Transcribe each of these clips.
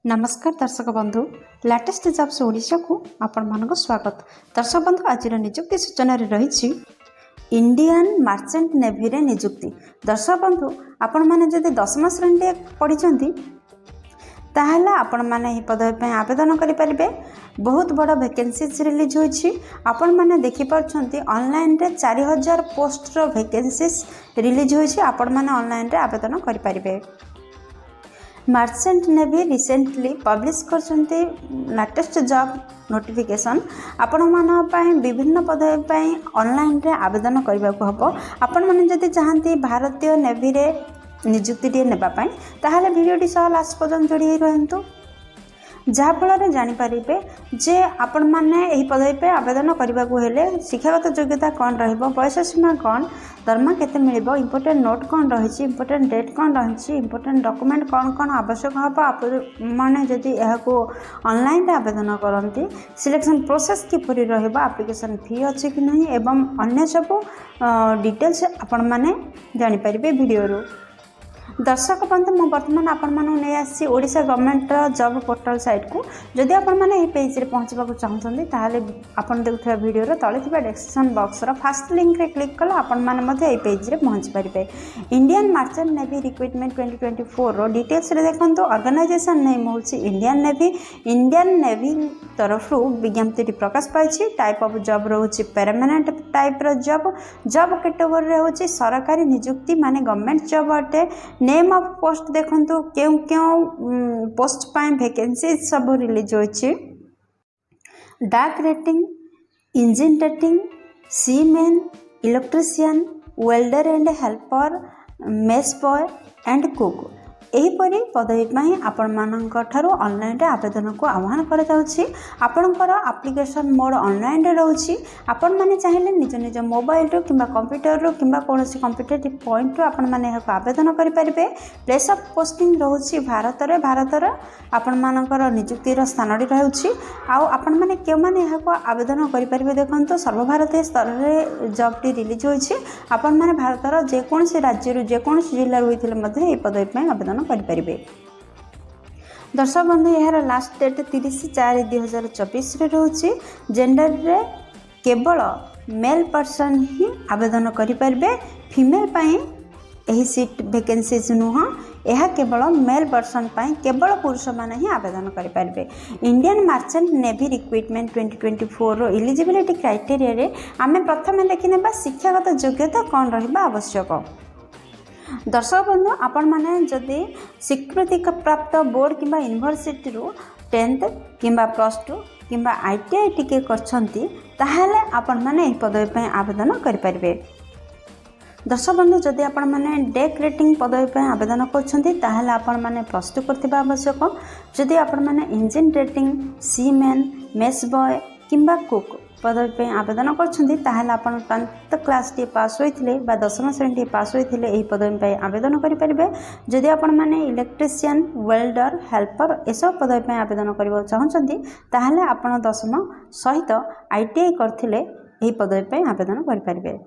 नमस्कार दर्शक बंधु लेटेस्ट जॉब्स ओडिशा को आपण मानक स्वागत। दर्शक बंधु आज निजुक्ति सूचना रही इंडियन मर्चेंट नेवी रे निजुक्ति। दर्शक बंधु आपण माने जदि 10वीं श्रेणी पढ़ी ताहले आपण माने ही पदवी पे आवेदन करि परिबे। बहुत बड़ वैकेंसीज रिलीज होइछि। आपण माने देखि पारछंती ऑनलाइन रे 4000 पोस्ट रो वैकेंसीज रिलीज होइछि। आपण माने ऑनलाइन रे आवेदन करि परिबे। मर्चेंट नेवी रिसेंटली पब्लिश करछंती लेटेस्ट जॉब नोटिफिकेशन। आपण मानन पई विभिन्न पदवी पई ऑनलाइन रे आवेदन करबा को हबो। आपण माने जदि चाहंती भारतीय नेवी रे नियुक्ति टे नेबा पई ताहाले वीडियोटी सह लास्ट पर्यंत जोड़ी रहंतु, जहाँफल जानीपारे जे आपण मैंने यही पदवी पे आवेदन करने को हेले शिक्षागत योग्यता कौन रहिबो, बयस सीमा कौन, दरमा केते मिलिबो, इंपोर्टेंट नोट कौन रही, इंपोर्टेंट डेट कौन रही, इंपोर्टेंट डॉक्यूमेंट कौन कौन आवश्यक हम आपने जदि यह ऑनलाइन आवेदन करती सिलेक्शन प्रोसेस किपरि रहिबो, एप्लिकेशन फी अच्छी कि नहीं एवं अन्य सब डिटेल्स आपण मैंने जानीपारे वीडियो। दर्शक बंधु मु बर्तमान आपण मानू नहीं आसी Odisha government job portal site को। जदि आपण माने ए पेज रे पहुंचबा चाहते ताहले आपण देखुवा वीडियो रे तळे थिबा डिस्क्रिप्शन बॉक्स रो फर्स्ट लिंक रे क्लिक कला आपण माने मध्ये ए पेज रे पहुंच परिबे। इंडियन मर्चेंट नेवी रिक्रूटमेंट 2024 रो डिटेल्स रे देखंतु। ऑर्गेनाइजेशन नेम होछि इंडियन नेवी। इंडियन नेवी तरफ विज्ञप्ति प्रकाश पाइछि। टाइप ऑफ जॉब रोछि परमानेंट टाइप रो जॉब। जॉब कैटेगरी रे होछि सरकारी नियुक्ति माने गवर्नमेंट जॉब अटे। नेम ऑफ पोस्ट देखंतु क्यों क्यों पोस्ट पाए वैकेंसी सब रिलीज होछि। Deck rating, engine rating, seaman, electrician, welder and helper, mess boy and cook. एहीपरी पदवी में आपण मानक ठारू ऑनलाइन रे आवेदन को आह्वान कर जाउछि। आपणकर एप्लिकेशन मोड ऑनलाइन रे रहउछि। आपण माने चाहिले निज निज मोबाइल रो किबा कंप्यूटर रो किबा कोनोसी कंप्यूटर पॉइंट रो आपण माने एहा आवेदन करि परिबे। प्लेस ऑफ पोस्टिंग रहउछि भारत रो आपण मानकर नियुक्ति रो स्थान रे रहउछि। आ आपण माने के माने एहा आवेदन करि परिबे। देखंतो सर्वभारतीय स्तर रे जॉब टी रिलीज होइछि। आपण माने भारत रो जे कोनोसी राज्य रो जे कोनोसी जिल्ला रो होइथिले मध्ये ए पदवी में आवेदन करें। दर्शक बंधु यार लास्ट डेट 30/4/2024 रे रोचे। जेंडर रे केवल मेल पर्सन ही आवेदन करें। फीमेल पाई यही सीट वैकेंसीज नुह, यह केवल मेल पर्सन पाई केवल पुरुष माने ही आवेदन करें। इंडियन मर्चेंट नेवी रिक्रूटमेंट 2024 रो एलिजिबिलिटी क्राइटेरिया रे आमे प्रथम देखिने शिक्षागत योग्यता कौन रहिबा आवश्यक। दर्शक बंधु आपण माने जदि स्वीकृति प्राप्त बोर्ड किंबा यूनिवर्सिटी रो 10th किंबा +2 किंबा ITI टिके करछंती ताहाले आपण माने एही पदवी पे आवेदन करि परिबे। दर्शक बंधु जदि आपण माने डेक रेटिंग पदवी पे आवेदन करछंती ताहाले आपण माने +2 करथिबा आवश्यक। जदि आपण माने इंजिन रेटिंग, सीमेन, मेस बॉय किंबा कुक पदवी पे आवेदन करछंती ताहाले आपण 10th क्लास टी पास होइथिले बा 10वीं श्रेणी टी पास होइथिले एही पदवी पे आवेदन करि परिबे। जदि आपण माने इलेक्ट्रीशियन, वेल्डर, हेल्पर एसब पदवी पे आवेदन करबा चाहछंती ताहाले आपण 10वीं सहित ITI करथिले एही पदवी पे आवेदन करि परिबे।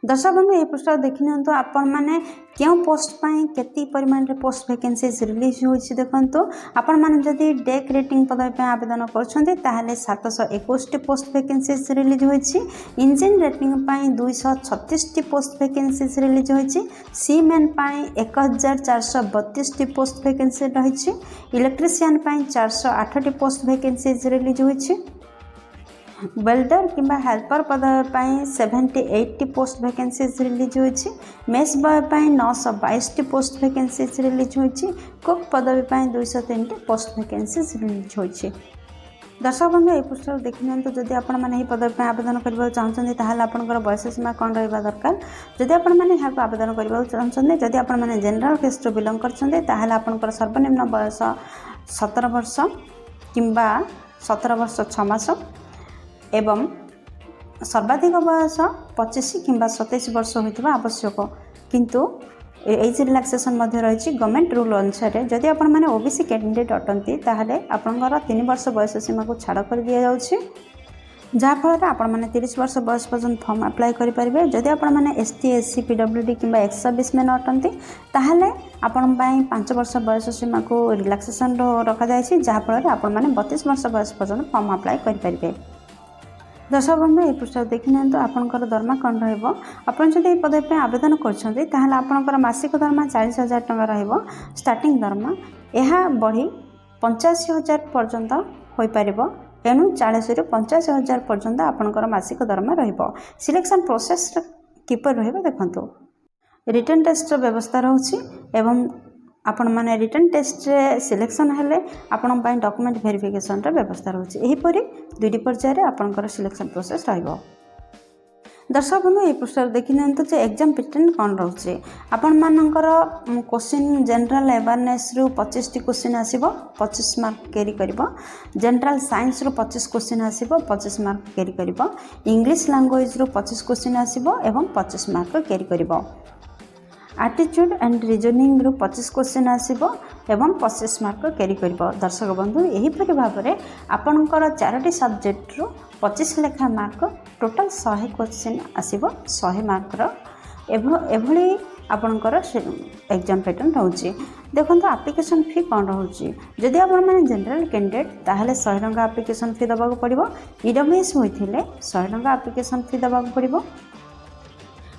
दर्शक बंधु ये पृष्ठ देखि नियंतु आपण माने क्यों पोस्ट पाई केती परिमाण रे पोस्ट वैकेंसीज रिलीज होइछि। देखंतु आपण माने जदि डेक रेटिंग पदवी पे आवेदन करछन्ते ताहाले 721 टी पोस्ट वैकेंसीज रिलीज होइछि। इंजिन रेटिंग पाई 236 टी पोस्ट वैकेंसीज रिलीज होइछि। सीमेन पाई 1432 टी पोस्ट वैकेंसी रहिछि। इलेक्ट्रीशियन पाई 408 टी पोस्ट वैकेंसीज रिलीज होइछि। वेल्डर किंबा हेल्पर पदवी पाई 78 टी पोस्ट वैकेंसीज रिलीज होइछि। मेस बॉय पाई 922 टी पोस्ट वैकेंसीज रिलीज होइछि। कुक पदवी पाई 203 टी पोस्ट वैकेंसीज रिलीज होइछि। दर्शक बंधु ए पृष्ठ देखि नियंतु जदि आपण माने एही पदवी पे आवेदन करबा चाहछन्ते ताहाले आपनकर बयस सीमा कोन रहबा दरकार। जदि आपण माने एहा आवेदन करबा चाहछन्ते, जदि आपण माने जनरल कास्ट रो बिलोंग करछन्ते ताहाले आपनकर सर्वनिम्न बयस 17 वर्ष किंबा 17 वर्ष 6 मास एवं सर्वाधिक बयस 25 किंबा 27 वर्ष होइतबा आवश्यक। किंतु एज रिलैक्सेशन मध्य रही गवर्नमेंट रूल अनुसार जदि आपण माने OBC कैंडिडेट अटंती ताहले आपनकर 3 वर्ष बयस सीमा को छाड़ कर दिया जाउछि। जहाँफल आपण मैंने 30 वर्ष बयस पर्यटन फर्म अप्लाई करेंगे। जदि आपण मैंने ST SC PWD कि एक्स सर्विस मैन अटंती ताहले आपण 5 वर्ष बयस सीमा को रिलैक्सेशन रखा जाए जहाँफल आपण मैंने 32 वर्ष बयस पर्यटन फर्म अप्लाई करेंगे। दर्शक बंधु ये पृष्ठ देखी ना आपंकर दरमा कौन रही पदवी आवेदन कर मासिक दरमा 40,000 टंका रहिबो स्टार्टिंग दरमा यह बढ़ी 85,000 पर्यंत हो पार। तेणु 40 रु 85,000 पर्यंत आपंकर मासिक दरमा रहिबो। सिलेक्शन प्रोसेस किपर रहिबो देखंतु रिटन टेस्ट व्यवस्था रहउछि एवं आपण माने रिटन टेस्ट रे सिलेक्शन हेले आपण पई डॉक्यूमेंट वेरिफिकेशन रे व्यवस्था रहउछि। एही परि दुईटी पर्याय रे आपनकर सिलेक्शन प्रोसेस रहिबो। दर्शक बंधु ये पृष्ठ देखि नंतु जे एग्जाम पैटर्न कोन रहउछि आपण मानकर क्वेश्चन जनरल अवेयरनेस रु 25 टी क्वेश्चन आसीबो 25 मार्क कैरी करिवो। जनरल साइंस रु 25 क्वेश्चन आसीबो 25 मार्क कैरी करिवो। इंग्लिश लैंग्वेज रु 25 क्वेश्चन आसीबो एवं 25 मार्क कैरी करिवो। एटीट्यूड एंड रीजनिंग रु 25 क्वेश्चन आसीबो एवं 25 मार्क कैरी करिवो। दर्शक बंधु एही परि भाबरे आपनकर 4टी सब्जेक्ट रु 25 लेखा मार्क टोटल 100 क्वेश्चन आसीबो 100 मार्क रो एभली आपनकर एग्जाम पैटर्न रहउछि। देखंतु एप्लिकेशन फी कोन रहउछि जदि आपण माने जनरल कैंडिडेट ताहले 100 टंका एप्लिकेशन फी दबाक पड़िबो। ईडब्ल्यूएस होइथिले 100 टंका एप्लिकेशन फी दबाक पड़िबो।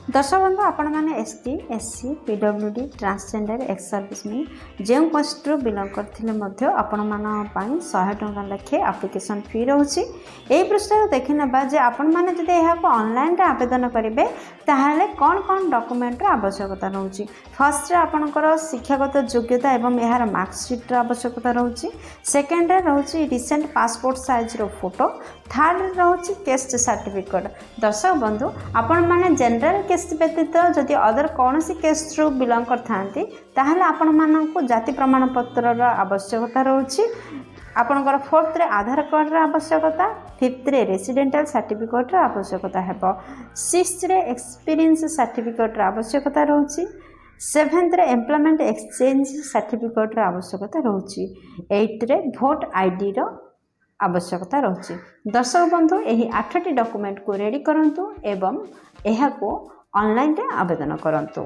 दर्शक बंधु आपण मैंने ST SC PWD transgender ex serviceman जो कास्ट रू बिलंग करते आपण मान 100 टंका लेखे एप्लिकेशन फी रोचे। यही पृष्ठ देखी ना जे आपण मैंने जब यह ऑनलाइन आवेदन करेंगे ताहले कौन कौन डॉक्यूमेंट आवश्यकता रोचे। फर्स्ट आपणकर शिक्षागत योग्यता एवं यार मार्कशीट आवश्यकता रोचे। सेकेंड रोचे रिसेंट पासपोर्ट साइज रो फोटो। थर्ड रोचे केस्ट सर्टिफिकेट। दर्शक बंधु आपण मैंने जनरल केस्ट व्यतीत जदि अदर कौन सी केस्ट रु बिलंग करथांती ताहले आपण मानकु जाति प्रमाण पत्र आवश्यकता रोचे। आपणकर फोर्थ रे आधार कार्ड रा आवश्यकता। फिफ्थ रे रेसिडेंटल सर्टिफिकेट रा आवश्यकता हेबो। सिक्स्थ रे एक्सपीरियंस सर्टिफिकेट रा आवश्यकता रोचे। सेवेंथ रे एम्प्लॉयमेंट एक्सचेंज सर्टिफिकेट रा आवश्यकता रोचे। एट रे वोट आईडी रो आवश्यकता रोचे। दर्शक बंधु यही 8टी डॉक्यूमेंट को रेडी करंतु एवं यह को ऑनलाइन रे आवेदन करंतु।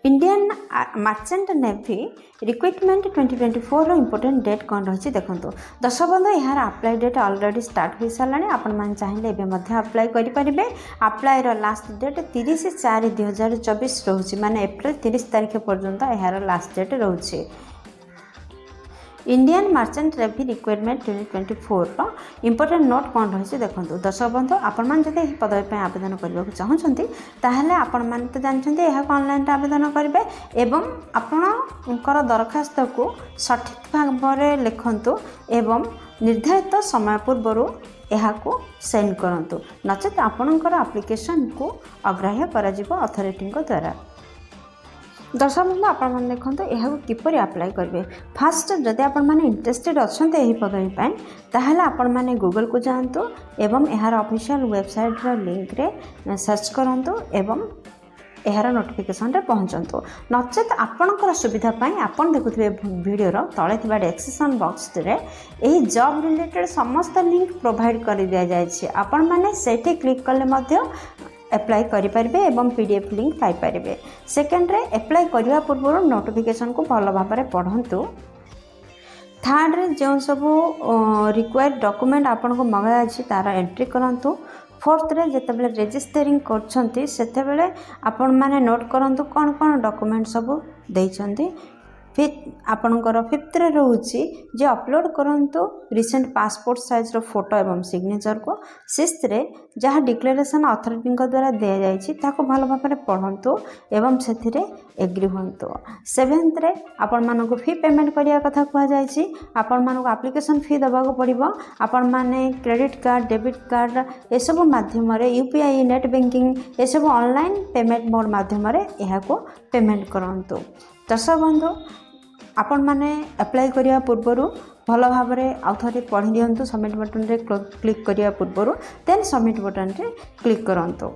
इंडियन मर्चेंट नेवी रिक्रुटमेंट 2024 रो इंपोर्टेंट डेट कौन रही देखो। दर्शक बंधु यार अप्लाई डेट ऑलरेडी स्टार्ट हो सारा आपण मैंने चाहिए एवं अप्लाई करेंगे। अप्लाई रो लास्ट डेट 30/4/2024 रोचे माने अप्रैल 30 तारीख पर्यंत यार लास्ट डेट रोचे। इंडियन मर्चेंट नेवी रिक्वायरमेंट 2024 रो इंपोर्टेंट नोट कौन रही देखो। दर्शक बंधु आपण मैंने जब यह पदवी आवेदन करने को चाहते ताहले आपण मैंने तो जानते यह ऑनलाइन आवेदन करेंगे एवं आपणकर दरखास्त को सठिक भाव में लिखंतु एवं निर्धारित समय पूर्व यह सेंड करंतु नचेत आपणकर एप्लिकेशन को अग्राह्य करा जिवो अथॉरिटी द्वारा। दर्शक बंधु आपण मैंने देखो यह किपर अप्लाई करेंगे। फास्ट जदि आपण मैंने इंटरेस्टेड अच्छा यही पदवी ताहले आपण मैंने गूगल को जातु एवं यार ऑफिशियल वेबसाइट रो लिंक रे सर्च करंतु एवं यार नोटिफिकेशन रे पहुँचतु। नचेत आपणकर सुविधा आपण देखुथिबे वीडियो रो तळे थिबा डिस्क्रिप्शन बॉक्स रे एही जॉब रिलेटेड समस्त लिंक प्रोवाइड कर दिया जायछि। आपण माने सेठी क्लिक करले मध्य अप्लाई करेंगे एवं PDF लिंक पाइपर। सेकेंड रे अप्लाई करने पूर्व नोटिफिकेशन को भल भाव में पढ़ंतु। थर्ड रे जो सब रिक्वायर्ड डॉक्यूमेंट आपन को मगाया अछि तार एंट्री करंतु। फोर्थ रे जेतेबेले रजिस्टरिंग करछंती सेतेबेले आपण माने नोट करंतु कौन कौन डॉक्यूमेंट सब देइछंती। आपणकर फिफ्थ रे रोची जे अपलोड करंतु रिसेंट पासपोर्ट साइज रो फोटो एवं सिग्नेचर को। सिक्स्थ रे जहाँ डिक्लेरेशन अथॉरिटी द्वारा दिया जायछि ताको भल भाव में पढ़ंतु एवं सेथिरे एग्री होंतु। सेवेंथ रे आपण मानको फी पेमेंट करिया कथा कहा जायछि। आपण मानको एप्लिकेशन फी दबाको पड़िबो। आपण माने क्रेडिट कार्ड डेबिट कार्ड ए सब माध्यम रे UPI नेट बैंकिंग ए सब ऑनलाइन पेमेंट मोड माध्यम रे एहाको पेमेंट करंतु। दर्शक बंधु आपण माने अप्लाई करिया पूर्व भल भाव में आउ थे पढ़ी दिंतु। सबमिट बटन रे क्लिक करिया पूर्व देन सबमिट बटन रे क्लिक करंतु।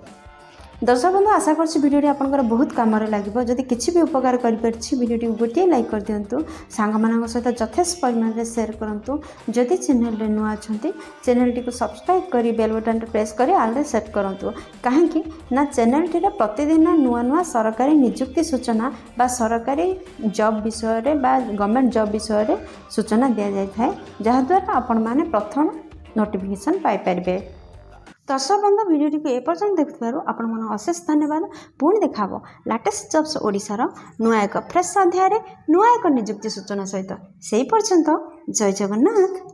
दर्शक बंधु आशा करछि भिडियोटी आपनकर बहुत काम लगे जदि किसी भी उपकार करिपारछि भिडियोटी गोटे लाइक कर दिंतु सांग मानक सहित यथेष्ट परिमाण में शेयर करंतु जदि चैनल रे नुआ अछंती चैनल टी को सब्सक्राइब करी बेल बटन प्रेस करी ऑल रे सेट करंतु काहेकि ना चैनल टी रे प्रतिदिन नुआ नुआ सरकारी नियुक्ति सूचना बा सरकारी जॉब विषय रे बा गवर्नमेंट जॉब विषय रे सूचना दिया जाय थाए जहा द्वारा आपण माने प्रथम नोटिफिकेशन पाई परिबे। दर्शक बंधु भिडियोटी को एपर्यंत देखुथिबारु आपण मन अशेष धन्यवाद। पुणी देखाबो लेटेस्ट जॉब्स ओडिशार नुआ एक फ्रेश अध्याय नुआ एक नियुक्ति सूचना सहित। से पर्यंत जय जगन्नाथ।